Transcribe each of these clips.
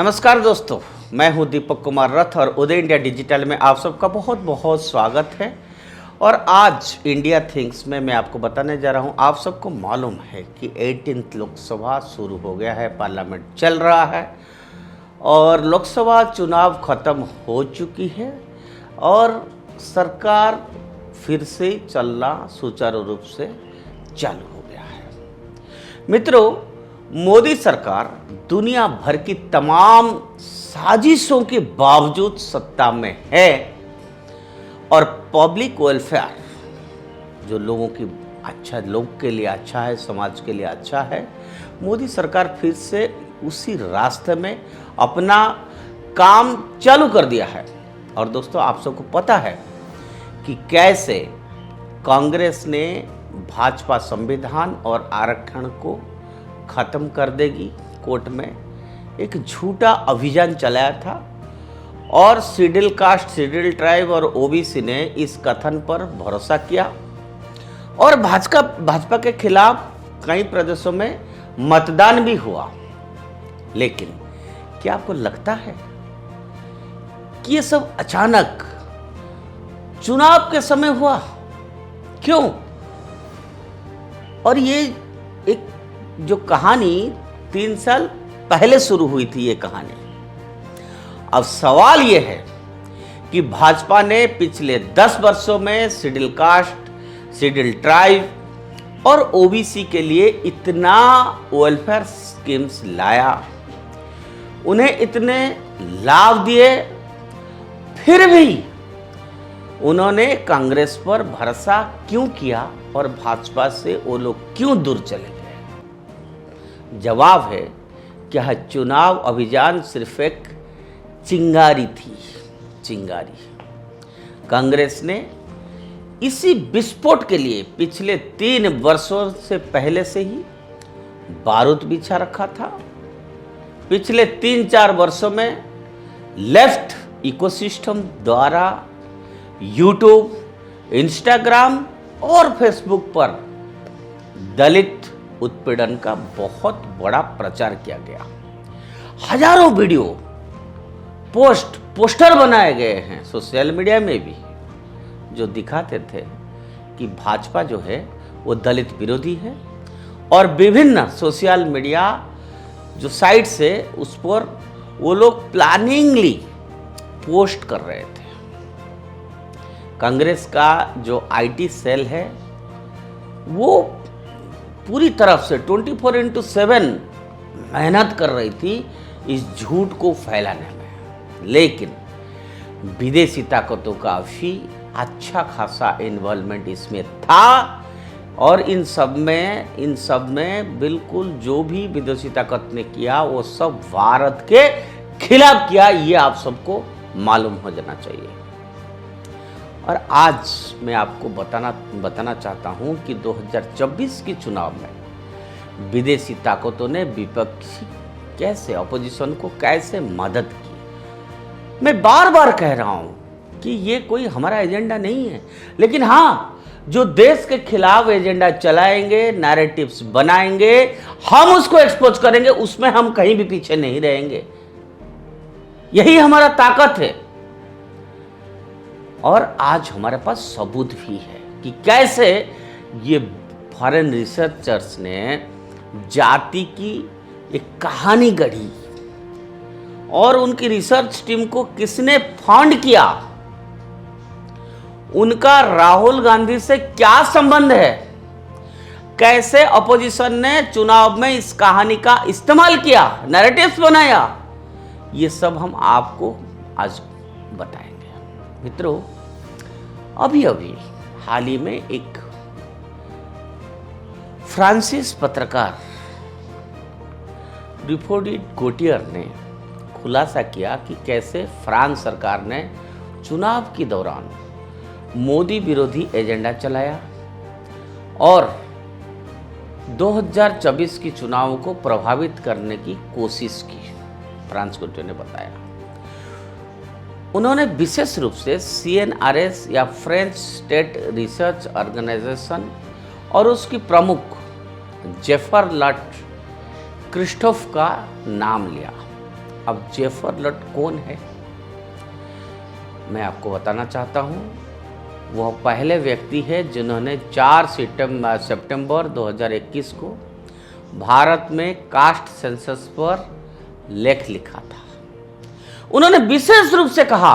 नमस्कार दोस्तों, मैं हूं दीपक कुमार रथ और उदय इंडिया डिजिटल में आप सबका बहुत बहुत स्वागत है। और आज इंडिया थिंग्स में मैं आपको बताने जा रहा हूं, आप सबको मालूम है कि 18th लोकसभा शुरू हो गया है, पार्लियामेंट चल रहा है और लोकसभा चुनाव खत्म हो चुकी है और सरकार फिर से चलना सुचारू रूप से चालू हो गया है। मित्रों, मोदी सरकार दुनिया भर की तमाम साजिशों के बावजूद सत्ता में है और पब्लिक वेलफेयर जो लोगों की लोग के लिए अच्छा है, समाज के लिए अच्छा है, मोदी सरकार फिर से उसी रास्ते में अपना काम चालू कर दिया है। और दोस्तों, आप सबको पता है कि कैसे कांग्रेस ने भाजपा संविधान और आरक्षण को खत्म कर देगी कोर्ट में एक झूठा अभियान चलाया था और शेड्यूल कास्ट, शेड्यूल ट्राइब और ओबीसी ने इस कथन पर भरोसा किया और भाजपा के खिलाफ कई प्रदेशों में मतदान भी हुआ। लेकिन क्या आपको लगता है कि ये सब अचानक चुनाव के समय हुआ? क्यों? और ये एक जो कहानी 3 साल पहले शुरू हुई थी, ये कहानी। अब सवाल ये है कि भाजपा ने पिछले 10 वर्षों में शेड्यूल कास्ट, शेड्यूल ट्राइब और ओबीसी के लिए इतना वेलफेयर स्कीम्स लाया, उन्हें इतने लाभ दिए, फिर भी उन्होंने कांग्रेस पर भरोसा क्यों किया और भाजपा से वो लोग क्यों दूर चले गए? जवाब है कि यह चुनाव अभियान सिर्फ एक चिंगारी थी, चिंगारी। कांग्रेस ने इसी विस्फोट के लिए पिछले 3 वर्षों से पहले से ही बारूद बिछा रखा था। पिछले 3-4 वर्षों में लेफ्ट इकोसिस्टम द्वारा यूट्यूब, इंस्टाग्राम और फेसबुक पर दलित उत्पीड़न का बहुत बड़ा प्रचार किया गया। हजारों वीडियो, पोस्टर बनाए गए हैं सोशल मीडिया में भी, जो दिखाते थे कि भाजपा जो है वो दलित विरोधी है और विभिन्न सोशल मीडिया जो साइट से उस पर वो लोग प्लानिंगली पोस्ट कर रहे थे। कांग्रेस का जो आईटी सेल है वो पूरी तरफ से 24/7 मेहनत कर रही थी इस झूठ को फैलाने में। लेकिन विदेशी ताकतों का भी अच्छा खासा इन्वॉल्वमेंट इसमें था और इन सब में बिल्कुल जो भी विदेशी ताकत ने किया वो सब भारत के खिलाफ किया, ये आप सबको मालूम हो जाना चाहिए। और आज मैं आपको बताना चाहता हूं कि 2024 के चुनाव में विदेशी ताकतों ने विपक्षी कैसे, अपोजिशन को कैसे मदद की। मैं बार बार कह रहा हूं कि ये कोई हमारा एजेंडा नहीं है, लेकिन हाँ, जो देश के खिलाफ एजेंडा चलाएंगे, नैरेटिव्स बनाएंगे, हम उसको एक्सपोज करेंगे, उसमें हम कहीं भी पीछे नहीं रहेंगे। यही हमारा ताकत है। और आज हमारे पास सबूत भी है कि कैसे ये फॉरेन रिसर्चर्स ने जाति की एक कहानी गढ़ी और उनकी रिसर्च टीम को किसने फंड किया, उनका राहुल गांधी से क्या संबंध है, कैसे अपोजिशन ने चुनाव में इस कहानी का इस्तेमाल किया, नैरेटिव्स बनाया, ये सब हम आपको आज बताएंगे। मित्रों, अभी हाल ही में एक फ्रांसीस पत्रकार रिफोर्डिट गोटियर ने खुलासा किया कि कैसे फ्रांस सरकार ने चुनाव के दौरान मोदी विरोधी एजेंडा चलाया और 2024 की चुनाव को प्रभावित करने की कोशिश की। फ्रांस गोटियर ने बताया, उन्होंने विशेष रूप से CNRS या फ्रेंच स्टेट रिसर्च ऑर्गेनाइजेशन और उसकी प्रमुख जेफर लट क्रिस्टोफ का नाम लिया। अब जाफर लॉट कौन है, मैं आपको बताना चाहता हूँ। वह पहले व्यक्ति है जिन्होंने 4 सितंबर 2021 को भारत में कास्ट सेंसस पर लेख लिखा था। उन्होंने विशेष रूप से कहा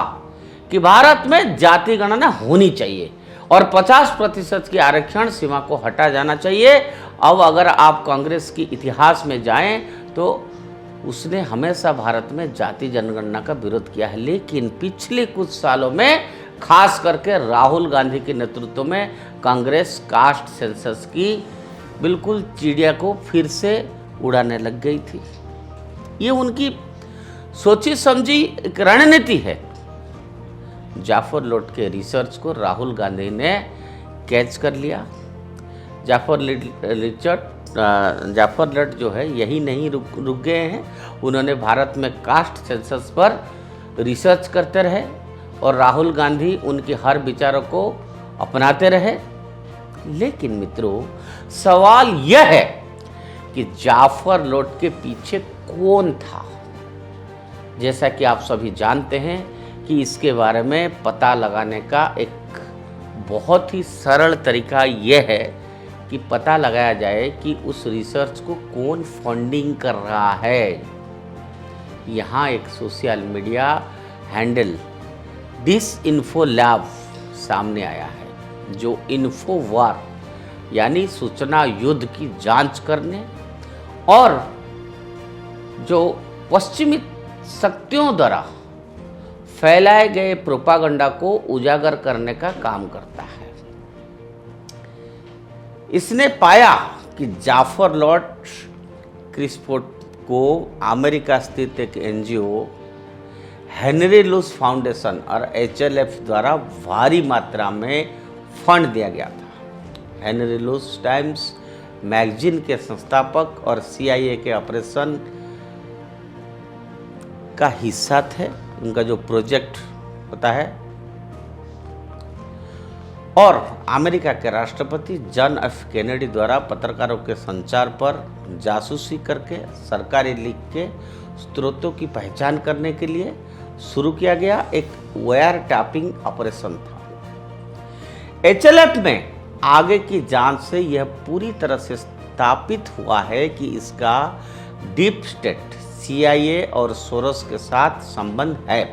कि भारत में जाति गणना होनी चाहिए और 50% की आरक्षण सीमा को हटा जाना चाहिए। अब अगर आप कांग्रेस की इतिहास में जाएं तो उसने हमेशा भारत में जाति जनगणना का विरोध किया है, लेकिन पिछले कुछ सालों में खास करके राहुल गांधी के नेतृत्व में कांग्रेस कास्ट सेंसस की बिल्कुल चिड़िया को फिर से उड़ाने लग गई थी। ये उनकी सोची समझी एक रणनीति है। जाफर लॉट के रिसर्च को राहुल गांधी ने कैच कर लिया। जाफर लॉट जो है यही नहीं रुक गए हैं, उन्होंने भारत में कास्ट सेंसस पर रिसर्च करते रहे और राहुल गांधी उनके हर विचारों को अपनाते रहे। लेकिन मित्रों, सवाल यह है कि जाफर लॉट के पीछे कौन था। जैसा कि आप सभी जानते हैं कि इसके बारे में पता लगाने का एक बहुत ही सरल तरीका यह है कि पता लगाया जाए कि उस रिसर्च को कौन फंडिंग कर रहा है। यहाँ एक सोशल मीडिया हैंडल डिसइन्फो लैब सामने आया है, जो इन्फोवार यानी सूचना युद्ध की जांच करने और जो पश्चिमी शक्तियों द्वारा फैलाए गए प्रोपागंडा को उजागर करने का काम करता है। इसने पाया कि जाफर लॉट क्रिस्पोर्ट को अमेरिका स्थित एक एनजीओ हेनरी लुस फाउंडेशन और HLF द्वारा भारी मात्रा में फंड दिया गया था। हेनरी लुस टाइम्स मैगजीन के संस्थापक और CIA के ऑपरेशन का हिस्सा थे। उनका जो प्रोजेक्ट होता है, और अमेरिका के राष्ट्रपति जॉन F कैनेडी द्वारा पत्रकारों के संचार पर जासूसी करके सरकारी लीक के स्रोतों की पहचान करने के लिए शुरू किया गया एक वायर टैपिंग ऑपरेशन था। HLF में आगे की जांच से यह पूरी तरह से स्थापित हुआ है कि इसका डीप स्टेट CIA और सोरोस के साथ संबंध है,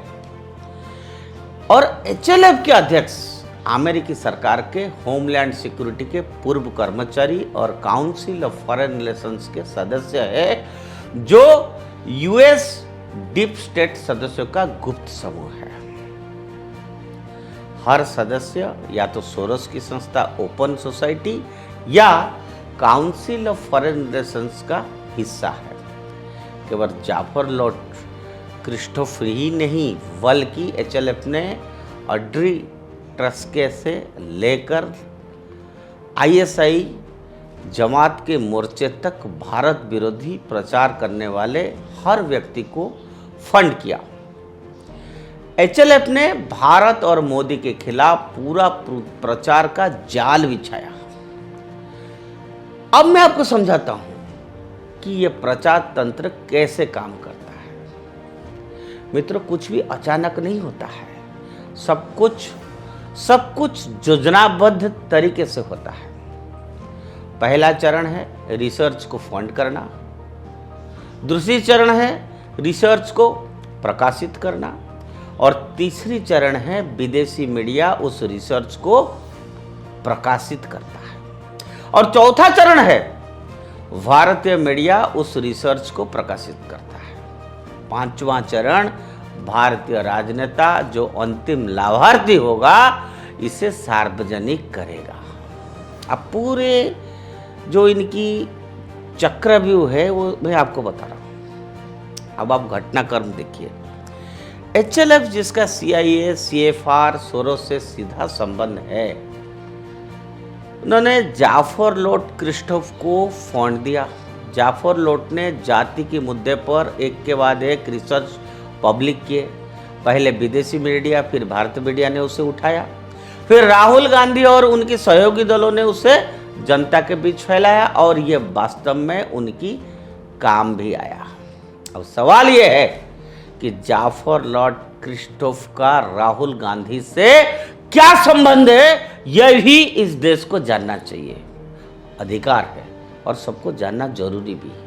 और HLF के अध्यक्ष अमेरिकी सरकार के होमलैंड सिक्योरिटी के पूर्व कर्मचारी और काउंसिल ऑफ फॉरेन रिलेशंस के सदस्य है, जो US डीप स्टेट सदस्यों का गुप्त समूह है। हर सदस्य या तो सोरोस की संस्था ओपन सोसाइटी या काउंसिल ऑफ फॉरेन रिलेशंस का हिस्सा है। केवल जाफर लॉट क्रिस्टोफर ही नहीं, बल्कि HLF ने ऑड्री ट्रस्के से लेकर ISI जमात के मोर्चे तक भारत विरोधी प्रचार करने वाले हर व्यक्ति को फंड किया। HLF ने भारत और मोदी के खिलाफ पूरा प्रचार का जाल बिछाया। अब मैं आपको समझाता हूं कि यह प्रचार तंत्र कैसे काम करता है। मित्रों, कुछ भी अचानक नहीं होता है, सब कुछ योजनाबद्ध तरीके से होता है। पहला चरण है रिसर्च को फंड करना, दूसरी चरण है रिसर्च को प्रकाशित करना, और तीसरी चरण है विदेशी मीडिया उस रिसर्च को प्रकाशित करता है, और चौथा चरण है भारतीय मीडिया उस रिसर्च को प्रकाशित करता है। पांचवा चरण भारतीय राजनेता जो अंतिम लाभार्थी होगा इसे सार्वजनिक करेगा। अब पूरे जो इनकी चक्रव्यूह है वो मैं आपको बता रहा हूं। अब आप घटनाक्रम देखिए। HLF जिसका CIA, CFR, सोरोस से सीधा संबंध है, उन्होंने जाफर लॉट क्रिस्टोफ को फंड दिया। जाफर लॉट ने जाति के मुद्दे पर एक के बाद एक रिसर्च पब्लिक किए। पहले विदेशी मीडिया, फिर भारतीय मीडिया ने उसे उठाया, फिर राहुल गांधी और उनके सहयोगी दलों ने उसे जनता के बीच फैलाया, और ये वास्तव में उनकी काम भी आया। अब सवाल ये है कि जाफर लॉर्ड क्रिस्टोफ का राहुल गांधी से क्या संबंध है, यह भी इस देश को जानना चाहिए। अधिकार है और सबको जानना जरूरी भी है।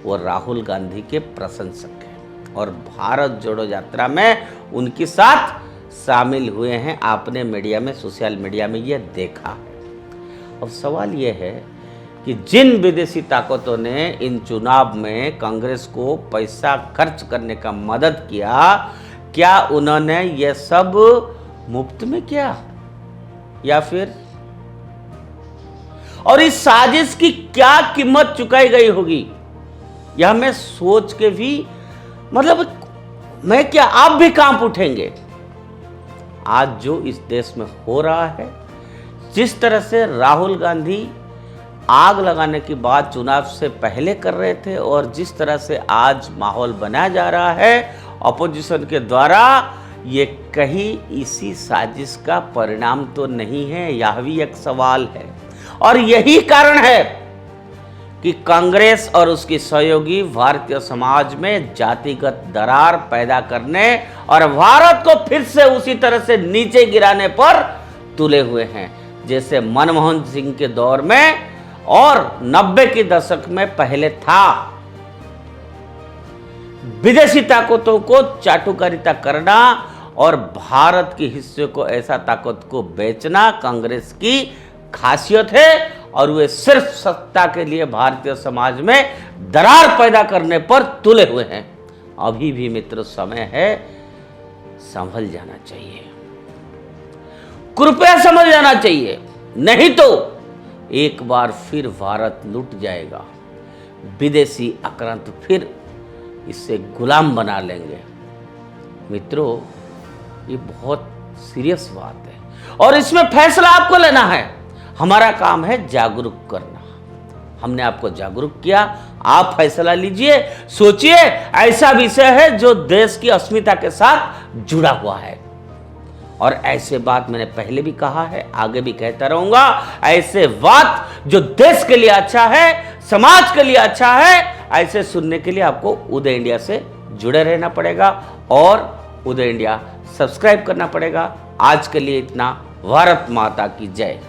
वो राहुल गांधी के प्रशंसक हैं और भारत जोड़ो यात्रा में उनके साथ शामिल हुए हैं। आपने मीडिया में, सोशल मीडिया में ये देखा है। अब सवाल ये है कि जिन विदेशी ताकतों ने इन चुनाव में कांग्रेस को पैसा खर्च करने का मदद किया, क्या उन्होंने ये सब मुफ्त में किया या फिर, और इस साजिश की क्या कीमत चुकाई गई होगी, यह हमें सोच के भी मैं क्या, आप भी कांप उठेंगे। आज जो इस देश में हो रहा है, जिस तरह से राहुल गांधी आग लगाने की बात चुनाव से पहले कर रहे थे और जिस तरह से आज माहौल बनाया जा रहा है अपोजिशन के द्वारा, ये कहीं इसी साजिश का परिणाम तो नहीं है, यह भी एक सवाल है। और यही कारण है कि कांग्रेस और उसकी सहयोगी भारतीय समाज में जातिगत दरार पैदा करने और भारत को फिर से उसी तरह से नीचे गिराने पर तुले हुए हैं, जैसे मनमोहन सिंह के दौर में और 90 के दशक में पहले था। विदेशी ताकतों को चाटुकारिता करना और भारत के हिस्से को, ऐसा ताकत को बेचना कांग्रेस की खासियत है और वे सिर्फ सत्ता के लिए भारतीय समाज में दरार पैदा करने पर तुले हुए हैं। अभी भी मित्रों समय है, संभल जाना चाहिए, कृपया समझ जाना चाहिए, नहीं तो एक बार फिर भारत लुट जाएगा। विदेशी आक्रांत फिर इससे गुलाम बना लेंगे। मित्रों, ये बहुत सीरियस बात है और इसमें फैसला आपको लेना है। हमारा काम है जागरूक करना। हमने आपको जागरूक किया, आप फैसला लीजिए, सोचिए। ऐसा विषय है जो देश की अस्मिता के साथ जुड़ा हुआ है और ऐसे बात मैंने पहले भी कहा है, आगे भी कहता रहूंगा। ऐसे बात जो देश के लिए अच्छा है, समाज के लिए अच्छा है, ऐसे सुनने के लिए आपको उदय इंडिया से जुड़े रहना पड़ेगा और उदय इंडिया सब्सक्राइब करना पड़ेगा। आज के लिए इतना। भारत माता की जय।